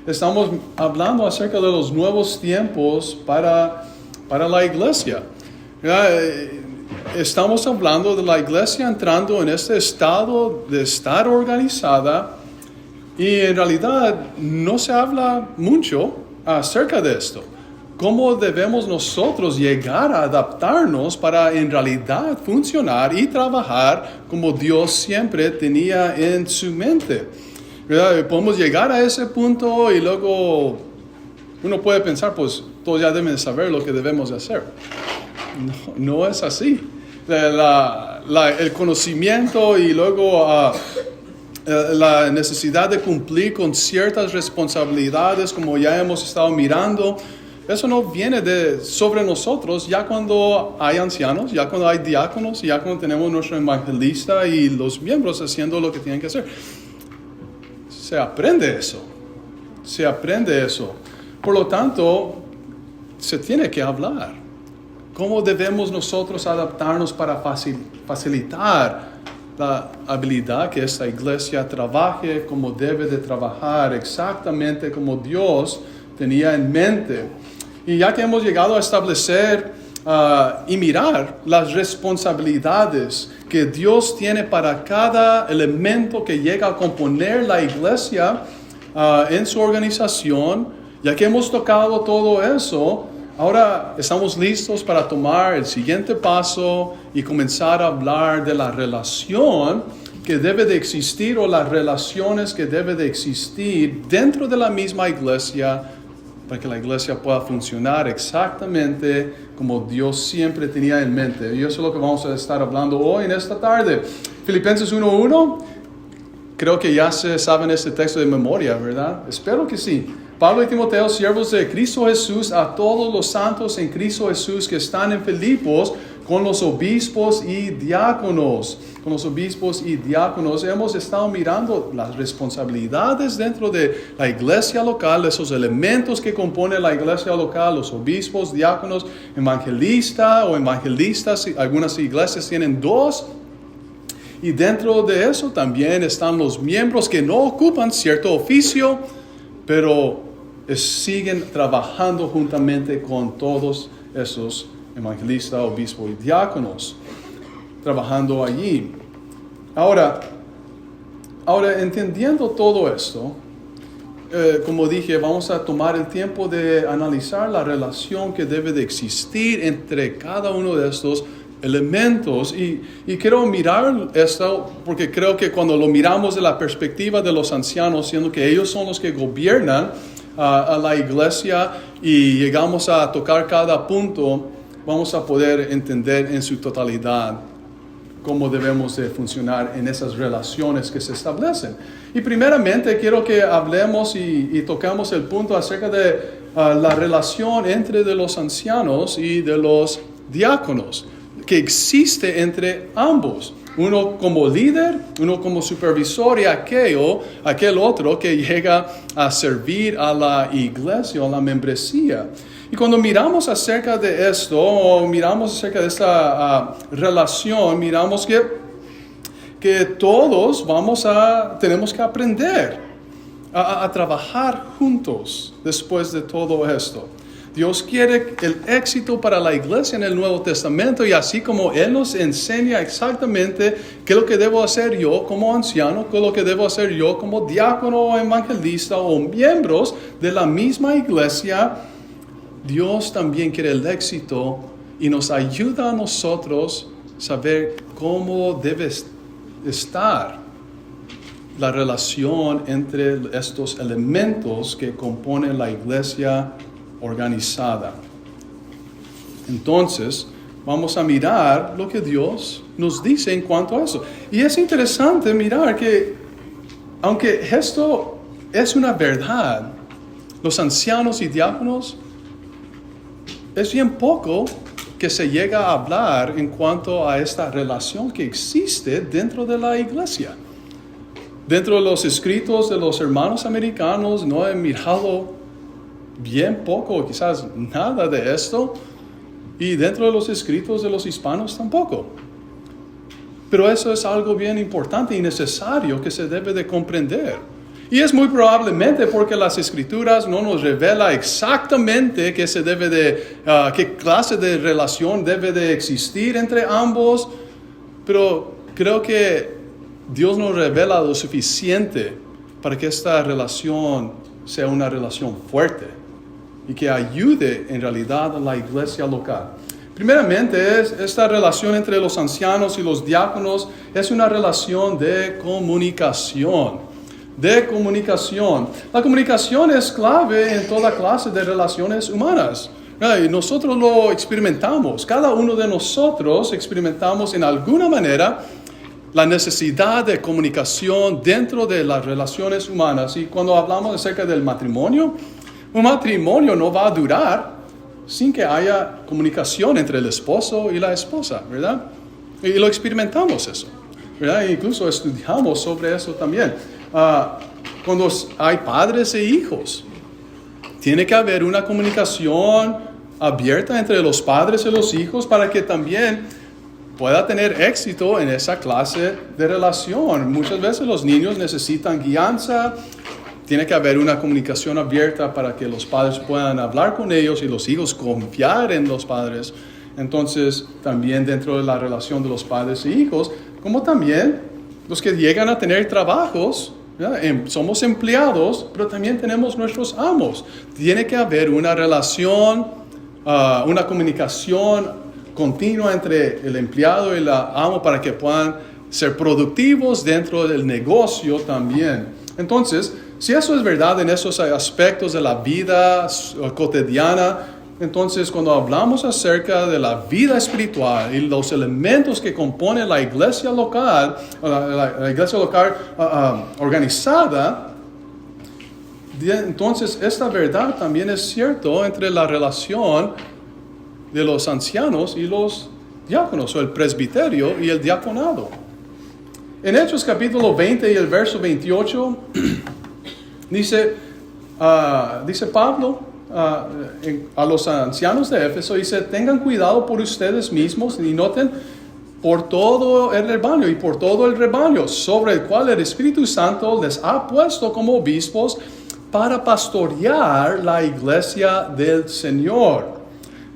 estamos hablando acerca de los nuevos tiempos para la iglesia. Estamos hablando de la iglesia entrando en este estado de estar organizada y en realidad no se habla mucho acerca de esto. ¿Cómo debemos nosotros llegar a adaptarnos para en realidad funcionar y trabajar como Dios siempre tenía en su mente? ¿Verdad? Podemos llegar a ese punto y luego uno puede pensar, pues todos ya deben saber lo que debemos de hacer. No es así. El conocimiento y luego la necesidad de cumplir con ciertas responsabilidades, como ya hemos estado mirando, eso no viene sobre nosotros ya cuando hay ancianos, ya cuando hay diáconos, ya cuando tenemos nuestro evangelista y los miembros haciendo lo que tienen que hacer. Se aprende eso. Por lo tanto, se tiene que hablar. ¿Cómo debemos nosotros adaptarnos para facilitar la habilidad que esta iglesia trabaje como debe de trabajar, exactamente como Dios tenía en mente? Y ya que hemos llegado a establecer y mirar las responsabilidades que Dios tiene para cada elemento que llega a componer la iglesia en su organización, ya que hemos tocado todo eso, ahora estamos listos para tomar el siguiente paso y comenzar a hablar de la relación que debe de existir o las relaciones que debe de existir dentro de la misma iglesia para que la iglesia pueda funcionar exactamente como Dios siempre tenía en mente. Y eso es lo que vamos a estar hablando hoy en esta tarde. Filipenses 1:1, creo que ya se saben este texto de memoria, ¿verdad? Espero que sí. Pablo y Timoteo, siervos de Cristo Jesús, a todos los santos en Cristo Jesús que están en Filipos, con los obispos y diáconos. Hemos estado mirando las responsabilidades dentro de la iglesia local, esos elementos que componen la iglesia local, los obispos, diáconos, evangelistas. Algunas iglesias tienen 2. Y dentro de eso también están los miembros que no ocupan cierto oficio, pero siguen trabajando juntamente con todos esos evangelistas, obispos y diáconos, trabajando allí. Ahora entendiendo todo esto, como dije, vamos a tomar el tiempo de analizar la relación que debe de existir entre cada uno de estos elementos y quiero mirar esto porque creo que cuando lo miramos de la perspectiva de los ancianos, siendo que ellos son los que gobiernan a la iglesia y llegamos a tocar cada punto, vamos a poder entender en su totalidad cómo debemos de funcionar en esas relaciones que se establecen. Y primeramente quiero que hablemos y tocamos el punto acerca de la relación entre de los ancianos y de los diáconos que existe entre ambos. Uno como líder, uno como supervisor y aquel otro que llega a servir a la iglesia o a la membresía. Y cuando miramos acerca de esto, o miramos acerca de esta relación, miramos que todos tenemos que aprender a trabajar juntos después de todo esto. Dios quiere el éxito para la iglesia en el Nuevo Testamento y así como Él nos enseña exactamente qué es lo que debo hacer yo como anciano, qué es lo que debo hacer yo como diácono o evangelista o miembros de la misma iglesia, Dios también quiere el éxito y nos ayuda a nosotros saber cómo debe estar la relación entre estos elementos que componen la iglesia organizada. Entonces, vamos a mirar lo que Dios nos dice en cuanto a eso. Y es interesante mirar que, aunque esto es una verdad, los ancianos y diáconos, es bien poco que se llega a hablar en cuanto a esta relación que existe dentro de la iglesia. Dentro de los escritos de los hermanos americanos no he mirado bien poco, quizás nada de esto, y dentro de los escritos de los hispanos tampoco. Pero eso es algo bien importante y necesario que se debe de comprender. Y es muy probablemente porque las Escrituras no nos revela exactamente qué clase de relación debe de existir entre ambos, pero creo que Dios nos revela lo suficiente para que esta relación sea una relación fuerte y que ayude en realidad a la iglesia local. Primeramente, esta relación entre los ancianos y los diáconos es una relación de comunicación. La comunicación es clave en toda clase de relaciones humanas. Y nosotros lo experimentamos. Cada uno de nosotros experimentamos en alguna manera la necesidad de comunicación dentro de las relaciones humanas. Y cuando hablamos acerca del matrimonio, un matrimonio no va a durar sin que haya comunicación entre el esposo y la esposa, ¿verdad? Y lo experimentamos eso, ¿verdad? E incluso estudiamos sobre eso también. Cuando hay padres e hijos, tiene que haber una comunicación abierta entre los padres y los hijos para que también pueda tener éxito en esa clase de relación. Muchas veces los niños necesitan guianza. Tiene que haber una comunicación abierta para que los padres puedan hablar con ellos y los hijos confiar en los padres. Entonces, también dentro de la relación de los padres e hijos, como también los que llegan a tener trabajos, somos empleados, pero también tenemos nuestros amos. Tiene que haber una relación, una comunicación continua entre el empleado y el amo para que puedan ser productivos dentro del negocio también. Entonces, si eso es verdad en esos aspectos de la vida cotidiana, entonces cuando hablamos acerca de la vida espiritual y los elementos que componen la iglesia local, organizada, entonces esta verdad también es cierto entre la relación de los ancianos y los diáconos, o el presbiterio y el diaconado. En Hechos capítulo 20 y el verso 28, dice Pablo a los ancianos de Éfeso, dice: tengan cuidado por ustedes mismos y noten por todo el rebaño y por todo el rebaño sobre el cual el Espíritu Santo les ha puesto como obispos para pastorear la iglesia del Señor,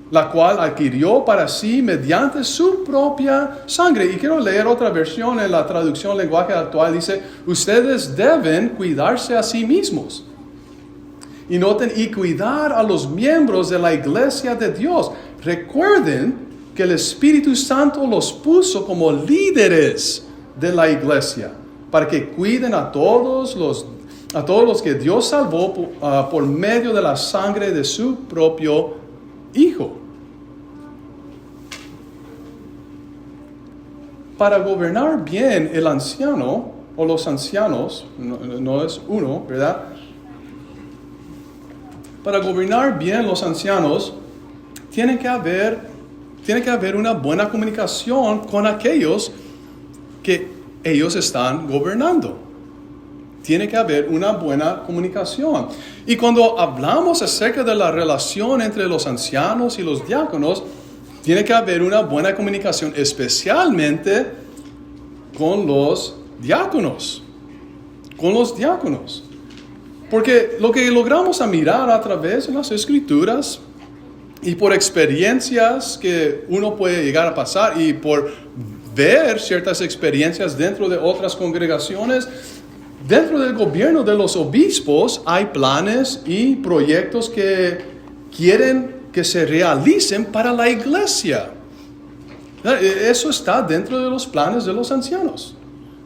la cual adquirió para sí mediante su propia sangre. Y quiero leer otra versión en la traducción lenguaje actual. Dice: ustedes deben cuidarse a sí mismos. Y noten, y cuidar a los miembros de la iglesia de Dios. Recuerden que el Espíritu Santo los puso como líderes de la iglesia, para que cuiden a todos los que Dios salvó por medio de la sangre de su propio Hijo. Para gobernar bien el anciano o los ancianos, no es uno, ¿verdad? Para gobernar bien los ancianos, tiene que haber una buena comunicación con aquellos que ellos están gobernando. Tiene que haber una buena comunicación. Y cuando hablamos acerca de la relación entre los ancianos y los diáconos, tiene que haber una buena comunicación, especialmente con los diáconos. Porque lo que logramos mirar a través de las Escrituras y por experiencias que uno puede llegar a pasar y por ver ciertas experiencias dentro de otras congregaciones, dentro del gobierno de los obispos hay planes y proyectos que quieren que se realicen para la iglesia. Eso está dentro de los planes de los ancianos,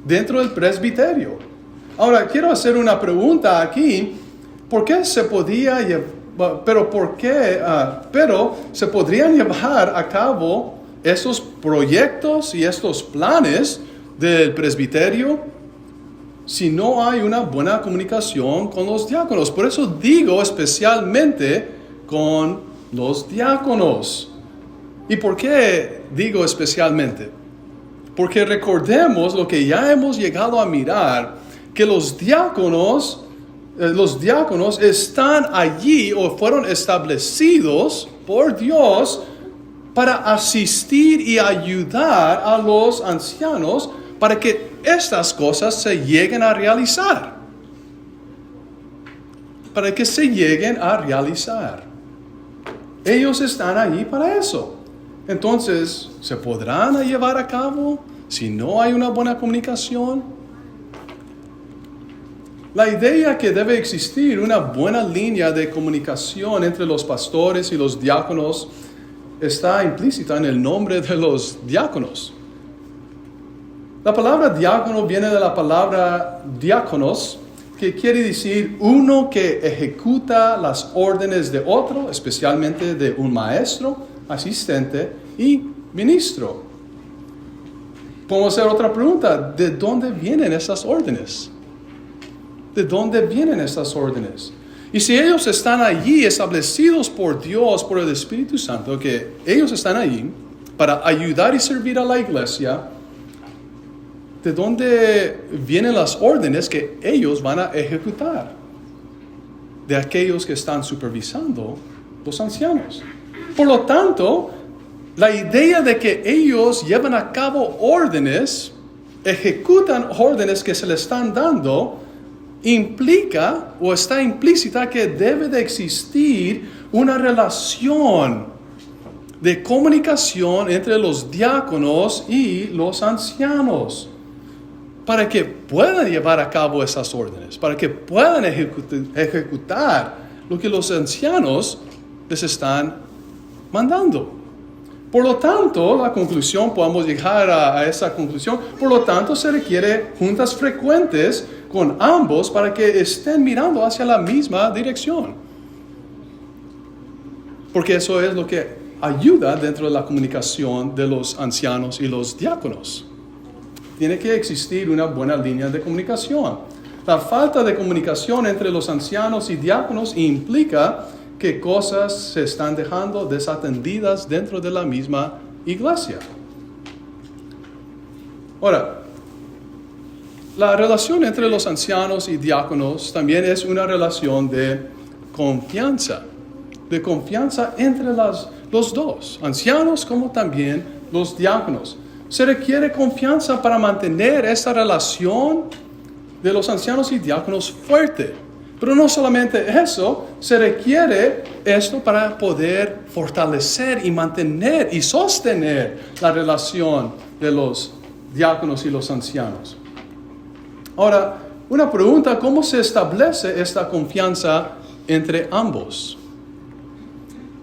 dentro del presbiterio. Ahora, quiero hacer una pregunta aquí. Pero se podrían llevar a cabo esos proyectos y estos planes del presbiterio si no hay una buena comunicación con los diáconos. Por eso digo especialmente con los diáconos. ¿Y por qué digo especialmente? Porque recordemos lo que ya hemos llegado a mirar, que los diáconos están allí o fueron establecidos por Dios para asistir y ayudar a los ancianos para que estas cosas se lleguen a realizar. para que se lleguen a realizar. Ellos están allí para eso. Entonces, ¿se podrán llevar a cabo si no hay una buena comunicación? La idea que debe existir una buena línea de comunicación entre los pastores y los diáconos está implícita en el nombre de los diáconos. La palabra diácono viene de la palabra diáconos, que quiere decir uno que ejecuta las órdenes de otro, especialmente de un maestro, asistente y ministro. Podemos hacer otra pregunta: ¿de dónde vienen esas órdenes? ¿De dónde vienen esas órdenes? Y si ellos están allí establecidos por Dios, por el Espíritu Santo, que ellos están allí para ayudar y servir a la iglesia, ¿de dónde vienen las órdenes que ellos van a ejecutar? De aquellos que están supervisando los ancianos. Por lo tanto, la idea de que ellos llevan a cabo órdenes, ejecutan órdenes que se les están dando, implica o está implícita que debe de existir una relación de comunicación entre los diáconos y los ancianos, para que puedan llevar a cabo esas órdenes, para que puedan ejecutar lo que los ancianos les están mandando. Por lo tanto, la conclusión, podemos llegar a esa conclusión, por lo tanto se requiere juntas frecuentes con ambos para que estén mirando hacia la misma dirección. Porque eso es lo que ayuda dentro de la comunicación de los ancianos y los diáconos. Tiene que existir una buena línea de comunicación. La falta de comunicación entre los ancianos y diáconos implica que cosas se están dejando desatendidas dentro de la misma iglesia. Ahora, la relación entre los ancianos y diáconos también es una relación de confianza entre los dos, ancianos como también los diáconos. Se requiere confianza para mantener esta relación de los ancianos y diáconos fuerte. Pero no solamente eso, se requiere esto para poder fortalecer y mantener y sostener la relación de los diáconos y los ancianos. Ahora, una pregunta: ¿cómo se establece esta confianza entre ambos?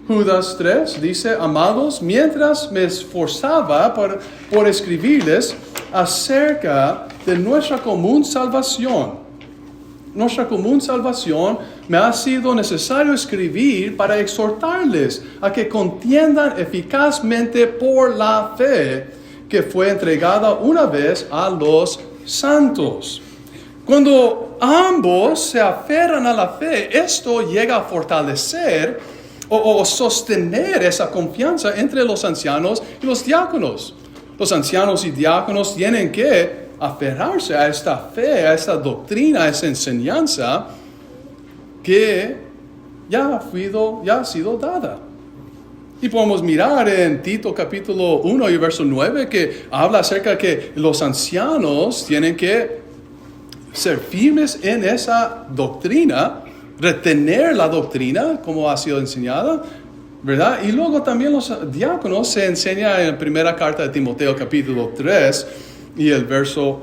Judas 3 dice: amados, mientras me esforzaba por escribirles acerca de nuestra común salvación, me ha sido necesario escribir para exhortarles a que contiendan eficazmente por la fe que fue entregada una vez a los santos. Cuando ambos se aferran a la fe, esto llega a fortalecer o sostener esa confianza entre los ancianos y los diáconos. Los ancianos y diáconos tienen que aferrarse a esta fe, a esta doctrina, a esa enseñanza que ya ha sido dada. Y podemos mirar en Tito capítulo 1 y verso 9 que habla acerca de que los ancianos tienen que ser firmes en esa doctrina, retener la doctrina como ha sido enseñada, ¿verdad? Y luego también los diáconos se enseña en la primera carta de Timoteo capítulo 3 y el verso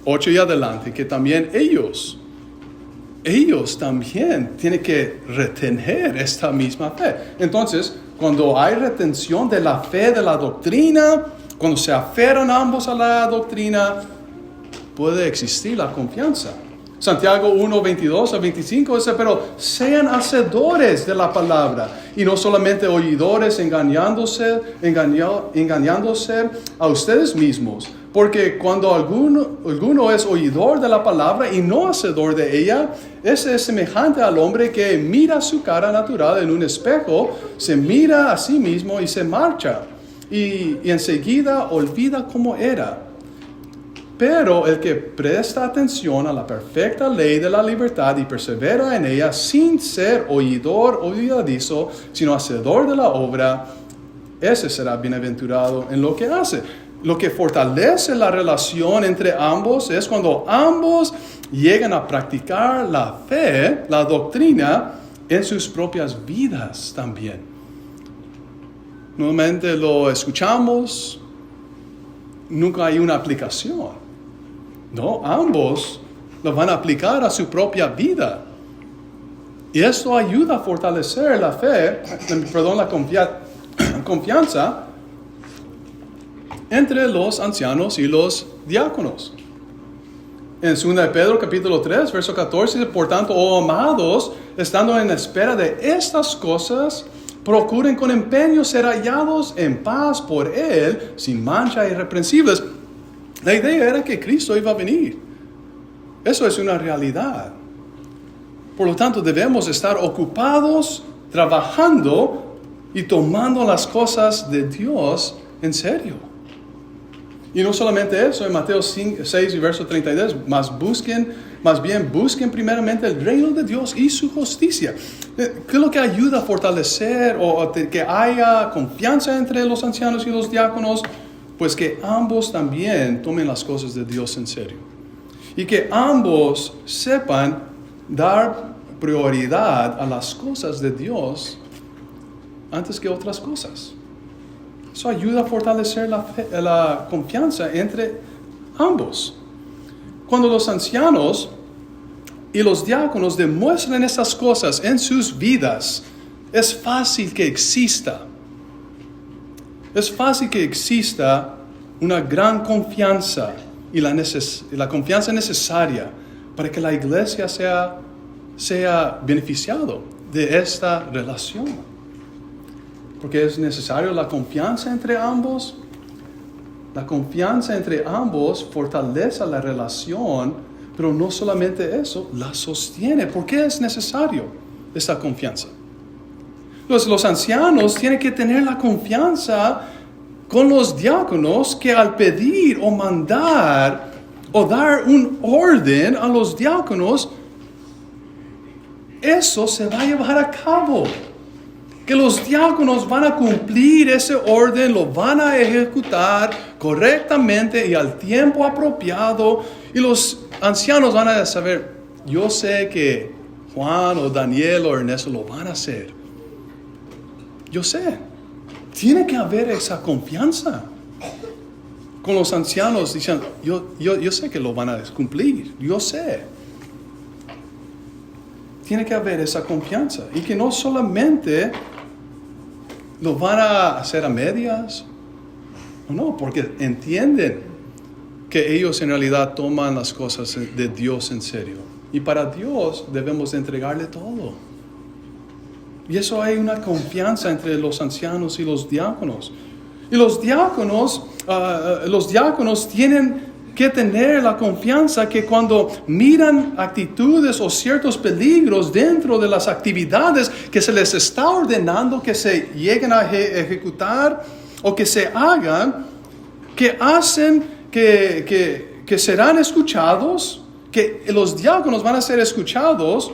8 y adelante, que también ellos también tienen que retener esta misma fe. Entonces, cuando hay retención de la fe, de la doctrina, cuando se aferran ambos a la doctrina, puede existir la confianza. Santiago 1, 22 a 25 dice: pero sean hacedores de la palabra y no solamente oidores, engañándose a ustedes mismos. Porque cuando alguno es oidor de la palabra y no hacedor de ella, ese es semejante al hombre que mira su cara natural en un espejo, se mira a sí mismo y se marcha, y enseguida olvida cómo era. Pero el que presta atención a la perfecta ley de la libertad y persevera en ella sin ser oidor olvidadizo, sino hacedor de la obra, ese será bienaventurado en lo que hace. Lo que fortalece la relación entre ambos es cuando ambos llegan a practicar la fe, la doctrina, en sus propias vidas también. Normalmente lo escuchamos, nunca hay una aplicación. No, ambos lo van a aplicar a su propia vida. Y esto ayuda a fortalecer la fe, la confianza entre los ancianos y los diáconos. En 2 de Pedro capítulo 3, verso 14, dice, por tanto, oh amados, estando en espera de estas cosas, procuren con empeño ser hallados en paz por Él, sin mancha, irreprensibles. La idea era que Cristo iba a venir. Eso es una realidad. Por lo tanto, debemos estar ocupados, trabajando y tomando las cosas de Dios en serio. Y no solamente eso, en Mateo 6 y verso 32, más bien busquen primeramente el reino de Dios y su justicia. ¿Qué es lo que ayuda a fortalecer o que haya confianza entre los ancianos y los diáconos? Pues que ambos también tomen las cosas de Dios en serio. Y que ambos sepan dar prioridad a las cosas de Dios antes que otras cosas. Eso ayuda a fortalecer la confianza entre ambos. Cuando los ancianos y los diáconos demuestran estas cosas en sus vidas, es fácil que exista una gran confianza y la confianza necesaria para que la iglesia sea beneficiado de esta relación. Porque es necesario la confianza entre ambos. La confianza entre ambos fortalece la relación, pero no solamente eso, la sostiene. ¿Por qué es necesario esta confianza? Los ancianos tienen que tener la confianza con los diáconos que al pedir o mandar o dar un orden a los diáconos, eso se va a llevar a cabo. Que los diáconos van a cumplir ese orden, lo van a ejecutar correctamente y al tiempo apropiado. Y los ancianos van a saber, yo sé que Juan o Daniel o Ernesto lo van a hacer. Yo sé. Tiene que haber esa confianza con los ancianos diciendo, yo sé que lo van a cumplir, yo sé. Tiene que haber esa confianza y que no solamente lo van a hacer a medias, no, porque entienden que ellos en realidad toman las cosas de Dios en serio. Y para Dios debemos entregarle todo. Y eso hay una confianza entre los ancianos y los diáconos. Y los diáconos tienen que tener la confianza que cuando miran actitudes o ciertos peligros dentro de las actividades que se les está ordenando que se lleguen a ejecutar o que se hagan, que hacen que serán escuchados, que los diáconos van a ser escuchados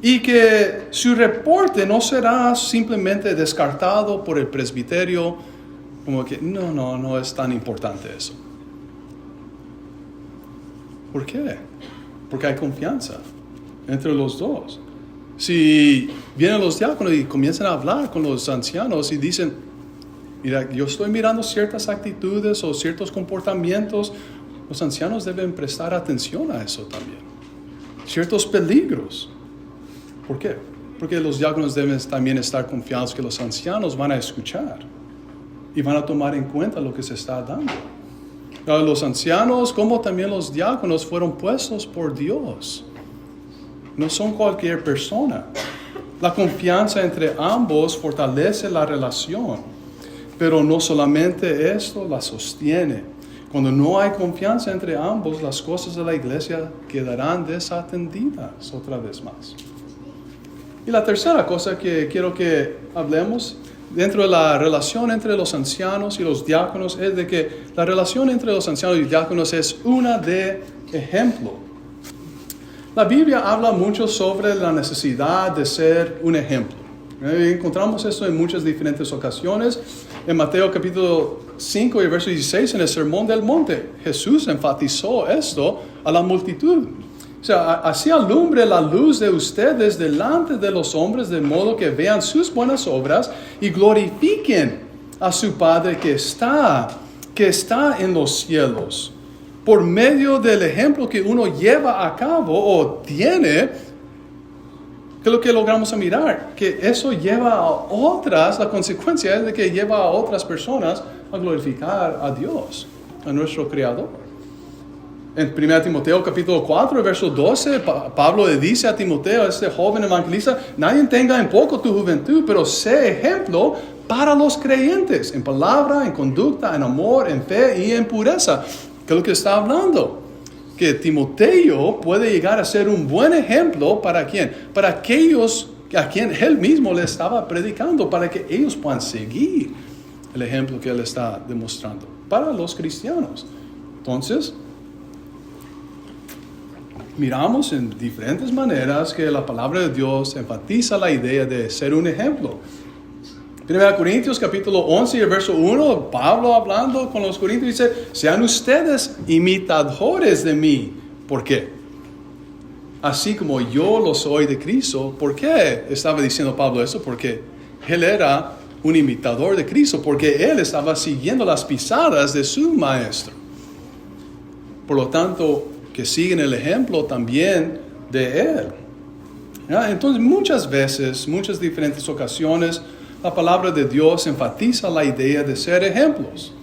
y que su reporte no será simplemente descartado por el presbiterio como que no es tan importante eso. ¿Por qué? Porque hay confianza entre los dos. Si vienen los diáconos y comienzan a hablar con los ancianos y dicen, mira, yo estoy mirando ciertas actitudes o ciertos comportamientos, los ancianos deben prestar atención a eso también. Ciertos peligros. ¿Por qué? Porque los diáconos deben también estar confiados que los ancianos van a escuchar y van a tomar en cuenta lo que se está dando. Los ancianos, como también los diáconos, fueron puestos por Dios. No son cualquier persona. La confianza entre ambos fortalece la relación, pero no solamente esto la sostiene. Cuando no hay confianza entre ambos, las cosas de la iglesia quedarán desatendidas otra vez más. Y la tercera cosa que quiero que hablemos dentro de la relación entre los ancianos y los diáconos es de que la relación entre los ancianos y diáconos es una de ejemplo. La Biblia habla mucho sobre la necesidad de ser un ejemplo. Encontramos esto en muchas diferentes ocasiones. En Mateo capítulo 5 y verso 16, en el Sermón del Monte, Jesús enfatizó esto a la multitud. O sea, así alumbre la luz de ustedes delante de los hombres, de modo que vean sus buenas obras y glorifiquen a su Padre que está en los cielos. Por medio del ejemplo que uno lleva a cabo o tiene, que es lo que logramos mirar, que eso lleva a otras, la consecuencia es de que lleva a otras personas a glorificar a Dios, a nuestro Creador. En 1 Timoteo capítulo 4, verso 12, Pablo le dice a Timoteo, este joven evangelista, nadie tenga en poco tu juventud, pero sé ejemplo para los creyentes, en palabra, en conducta, en amor, en fe y en pureza. ¿Qué es lo que está hablando? Que Timoteo puede llegar a ser un buen ejemplo para ¿quién? Para aquellos a quien él mismo le estaba predicando, para que ellos puedan seguir el ejemplo que él está demostrando, para los cristianos. Entonces, miramos en diferentes maneras que la palabra de Dios enfatiza la idea de ser un ejemplo. 1 Corintios capítulo 11 y el verso 1, Pablo hablando con los corintios dice, sean ustedes imitadores de mí. ¿Por qué? Así como yo lo soy de Cristo. ¿Por qué estaba diciendo Pablo eso? Porque él era un imitador de Cristo, porque él estaba siguiendo las pisadas de su maestro. Por lo tanto, que siguen el ejemplo también de él. ¿Ya? Entonces, muchas veces, muchas diferentes ocasiones, la palabra de Dios enfatiza la idea de ser ejemplos.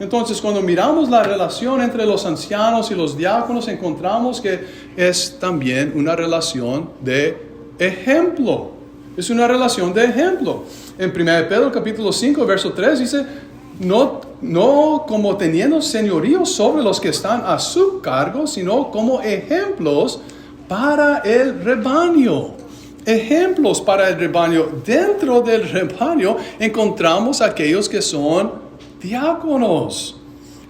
Entonces, cuando miramos la relación entre los ancianos y los diáconos, encontramos que es también una relación de ejemplo. Es una relación de ejemplo. En 1 Pedro capítulo 5, verso 3 dice, no como teniendo señorío sobre los que están a su cargo, sino como ejemplos para el rebaño. Ejemplos para el rebaño. Dentro del rebaño encontramos aquellos que son diáconos.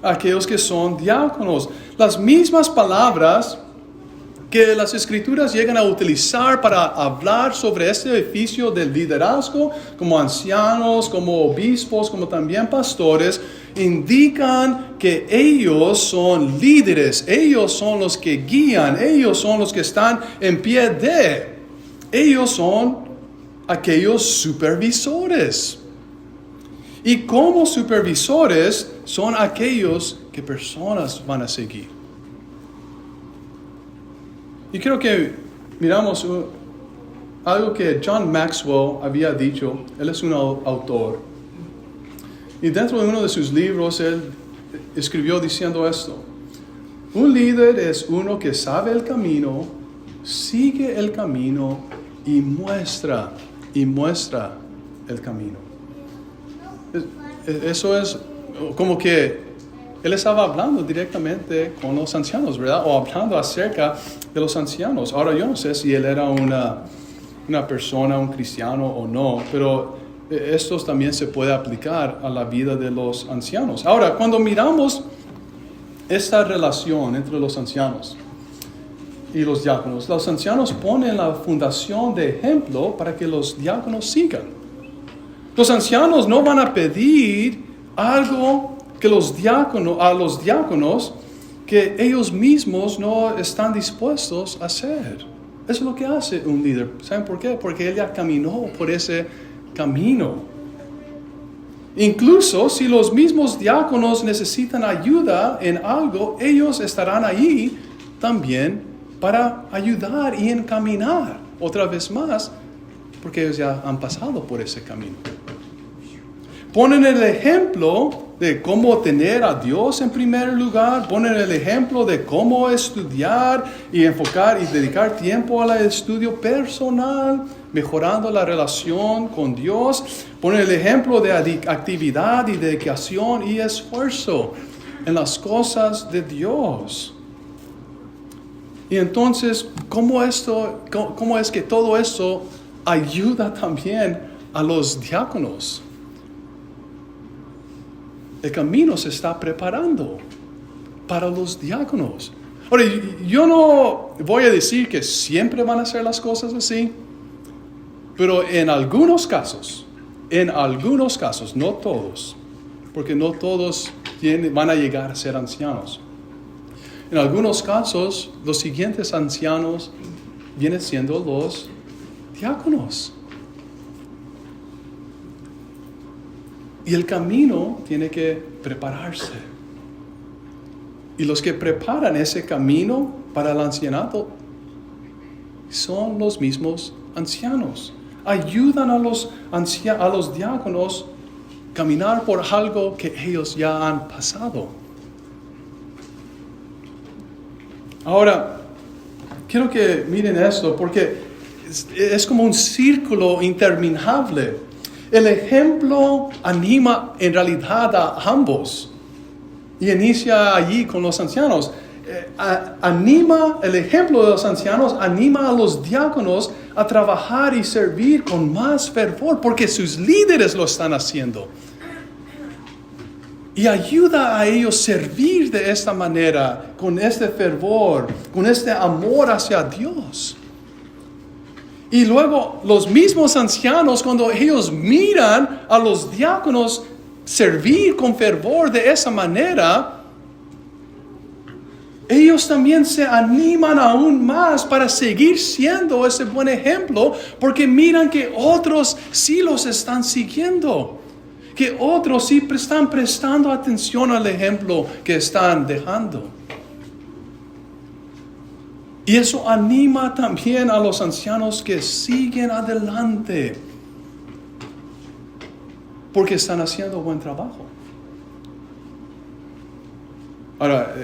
Aquellos que son diáconos. Las mismas palabras que las Escrituras llegan a utilizar para hablar sobre este oficio del liderazgo, como ancianos, como obispos, como también pastores, indican que ellos son líderes, ellos son los que guían, ellos son los que están en pie de, ellos son aquellos supervisores. Y como supervisores son aquellos que personas van a seguir. Y creo que miramos algo que John Maxwell había dicho. Él es un autor. Y dentro de uno de sus libros, él escribió diciendo esto. Un líder es uno que sabe el camino, sigue el camino y muestra el camino. Eso es como que él estaba hablando directamente con los ancianos, ¿verdad? O hablando acerca de los ancianos. Ahora, yo no sé si él era una persona, un cristiano o no, pero esto también se puede aplicar a la vida de los ancianos. Ahora, cuando miramos esta relación entre los ancianos y los diáconos, los ancianos ponen la fundación de ejemplo para que los diáconos sigan. Los ancianos no van a pedir algo que a los diáconos que ellos mismos no están dispuestos a hacer. Eso es lo que hace un líder. ¿Saben por qué? Porque él ya caminó por ese camino. Incluso si los mismos diáconos necesitan ayuda en algo, ellos estarán ahí también para ayudar y encaminar otra vez más, porque ellos ya han pasado por ese camino. Ponen el ejemplo de cómo tener a Dios en primer lugar. Ponen el ejemplo de cómo estudiar y enfocar y dedicar tiempo al estudio personal, mejorando la relación con Dios. Ponen el ejemplo de actividad y dedicación y esfuerzo en las cosas de Dios. Y entonces, ¿cómo es que todo esto ayuda también a los diáconos? El camino se está preparando para los diáconos. Ahora, yo no voy a decir que siempre van a hacer las cosas así, pero en algunos casos, no todos, porque no todos van a llegar a ser ancianos. En algunos casos, los siguientes ancianos vienen siendo los diáconos. Y el camino tiene que prepararse. Y los que preparan ese camino para el ancianato son los mismos ancianos. Ayudan a los diáconos a caminar por algo que ellos ya han pasado. Ahora, quiero que miren esto porque es como un círculo interminable. El ejemplo anima en realidad a ambos y inicia allí con los ancianos. El ejemplo de los ancianos anima a los diáconos a trabajar y servir con más fervor porque sus líderes lo están haciendo. Y ayuda a ellos servir de esta manera, con este fervor, con este amor hacia Dios. Y luego los mismos ancianos, cuando ellos miran a los diáconos servir con fervor de esa manera, ellos también se animan aún más para seguir siendo ese buen ejemplo, porque miran que otros sí los están siguiendo, que otros sí están prestando atención al ejemplo que están dejando. Y eso anima también a los ancianos que siguen adelante, porque están haciendo buen trabajo. Ahora,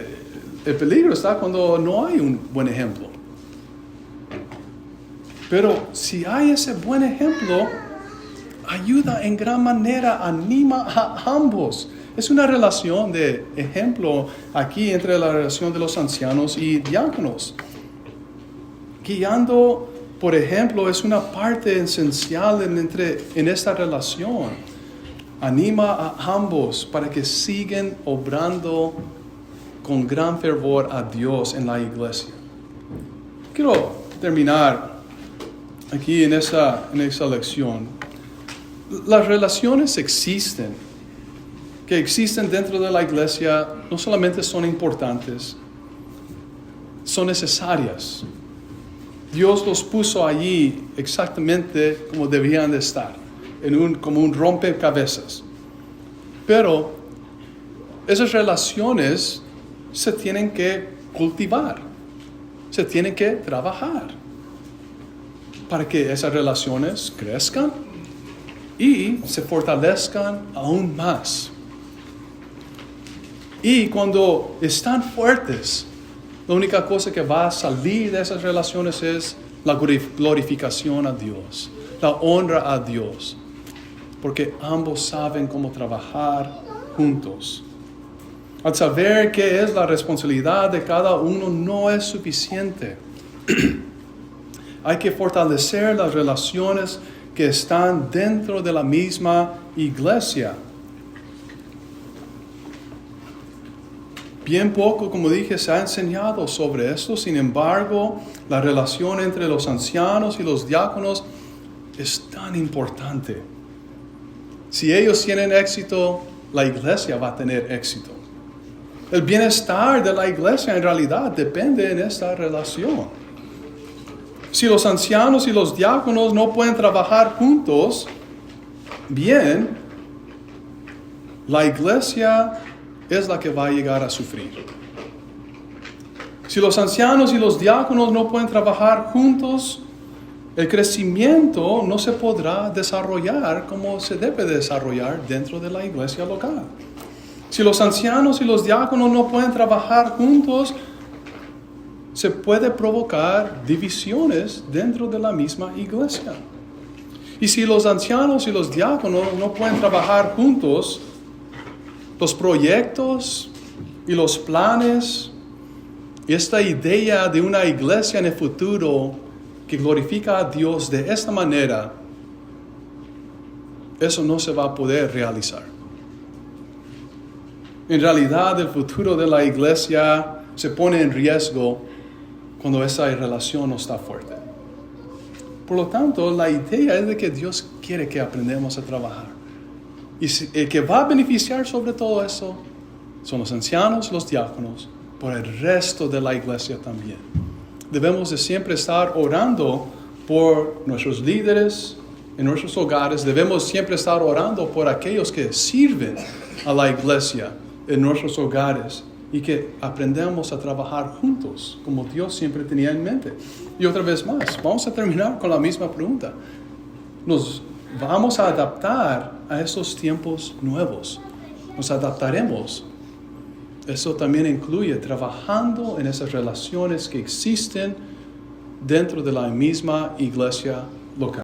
el peligro está cuando no hay un buen ejemplo. Pero si hay ese buen ejemplo, ayuda en gran manera, anima a ambos. Es una relación de ejemplo aquí entre la relación de los ancianos y diáconos. Guiando, por ejemplo, es una parte esencial en esta relación. Anima a ambos para que sigan obrando con gran fervor a Dios en la iglesia. Quiero terminar aquí en esa lección. Las relaciones que existen dentro de la iglesia, no solamente son importantes, son necesarias. Dios los puso allí exactamente como debían de estar, como un rompecabezas. Pero esas relaciones se tienen que cultivar, se tienen que trabajar para que esas relaciones crezcan y se fortalezcan aún más. Y cuando están fuertes, la única cosa que va a salir de esas relaciones es la glorificación a Dios, la honra a Dios, porque ambos saben cómo trabajar juntos. Al saber qué es la responsabilidad de cada uno no es suficiente. Hay que fortalecer las relaciones que están dentro de la misma iglesia. Bien poco, como dije, se ha enseñado sobre esto. Sin embargo, la relación entre los ancianos y los diáconos es tan importante. Si ellos tienen éxito, la iglesia va a tener éxito. El bienestar de la iglesia en realidad depende de esta relación. Si los ancianos y los diáconos no pueden trabajar juntos bien, la iglesia es la que va a llegar a sufrir. Si los ancianos y los diáconos no pueden trabajar juntos, el crecimiento no se podrá desarrollar como se debe desarrollar dentro de la iglesia local. Si los ancianos y los diáconos no pueden trabajar juntos, se puede provocar divisiones dentro de la misma iglesia. Y si los ancianos y los diáconos no pueden trabajar juntos, los proyectos y los planes y esta idea de una iglesia en el futuro que glorifica a Dios de esta manera, eso no se va a poder realizar. En realidad, el futuro de la iglesia se pone en riesgo cuando esa relación no está fuerte. Por lo tanto, la idea es de que Dios quiere que aprendamos a trabajar. Y el que va a beneficiar sobre todo eso son los ancianos, los diáconos por el resto de la iglesia también. Debemos de siempre estar orando por nuestros líderes en nuestros hogares. Debemos siempre estar orando por aquellos que sirven a la iglesia en nuestros hogares y que aprendamos a trabajar juntos como Dios siempre tenía en mente. Y otra vez más, vamos a terminar con la misma pregunta. ¿Nos vamos a adaptar a estos tiempos nuevos? ¿Nos adaptaremos? Eso también incluye trabajando en esas relaciones que existen dentro de la misma iglesia local.